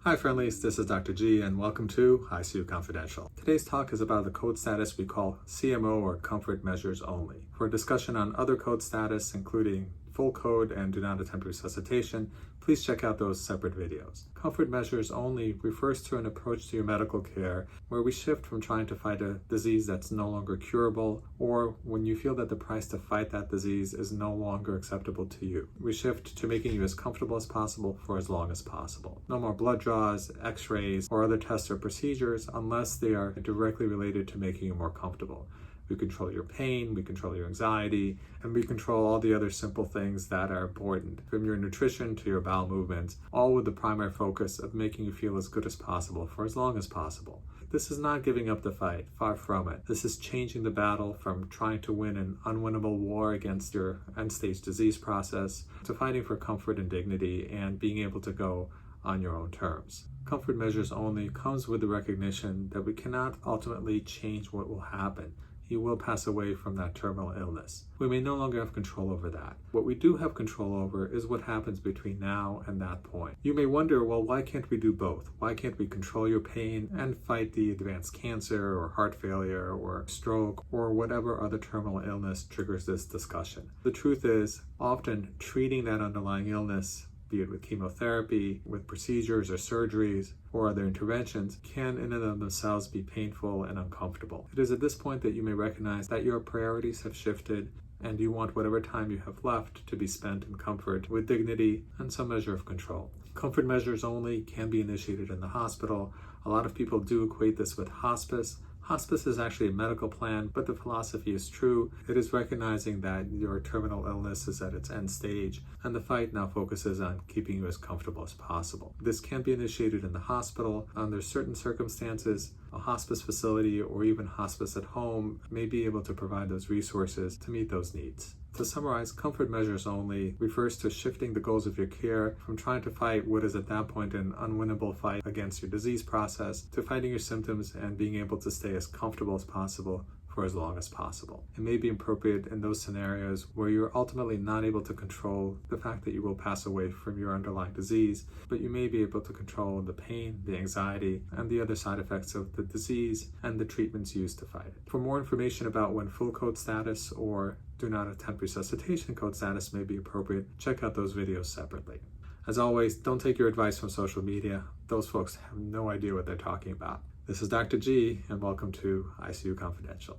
Hi friendlies, this is Dr. G and welcome to ICU Confidential. Today's talk is about the code status we call CMO or comfort measures only. For a discussion on other code status, including full code and do not attempt resuscitation, please check out those separate videos. Comfort measures only refers to an approach to your medical care where we shift from trying to fight a disease that's no longer curable, or when you feel that the price to fight that disease is no longer acceptable to you. We shift to making you as comfortable as possible for as long as possible. No more blood draws, x-rays, or other tests or procedures unless they are directly related to making you more comfortable. We control your pain, we control your anxiety, and we control all the other simple things that are important, from your nutrition to your bowel movements, all with the primary focus of making you feel as good as possible for as long as possible. This is not giving up the fight, far from it. This is changing the battle from trying to win an unwinnable war against your end-stage disease process to fighting for comfort and dignity and being able to go on your own terms. Comfort measures only comes with the recognition that we cannot ultimately change what will happen. You will pass away from that terminal illness. We may no longer have control over that. What we do have control over is what happens between now and that point. You may wonder, well, why can't we do both? Why can't we control your pain and fight the advanced cancer or heart failure or stroke or whatever other terminal illness triggers this discussion? The truth is, often treating that underlying illness, be it with chemotherapy, with procedures or surgeries, or other interventions, can in and of themselves be painful and uncomfortable. It is at this point that you may recognize that your priorities have shifted and you want whatever time you have left to be spent in comfort with dignity and some measure of control. Comfort measures only can be initiated in the hospital. A lot of people do equate this with hospice. Hospice is actually a medical plan, but the philosophy is true. It is recognizing that your terminal illness is at its end stage, and the fight now focuses on keeping you as comfortable as possible. This can be initiated in the hospital. Under certain circumstances, a hospice facility or even hospice at home may be able to provide those resources to meet those needs. To summarize, comfort measures only refers to shifting the goals of your care from trying to fight what is at that point an unwinnable fight against your disease process to fighting your symptoms and being able to stay as comfortable as possible for as long as possible. It may be appropriate in those scenarios where you're ultimately not able to control the fact that you will pass away from your underlying disease, but you may be able to control the pain, the anxiety, and the other side effects of the disease and the treatments used to fight it. For more information about when full code status or do not attempt resuscitation code status may be appropriate, check out those videos separately. As always, don't take your advice from social media. Those folks have no idea what they're talking about. This is Dr. G, and welcome to ICU Confidential.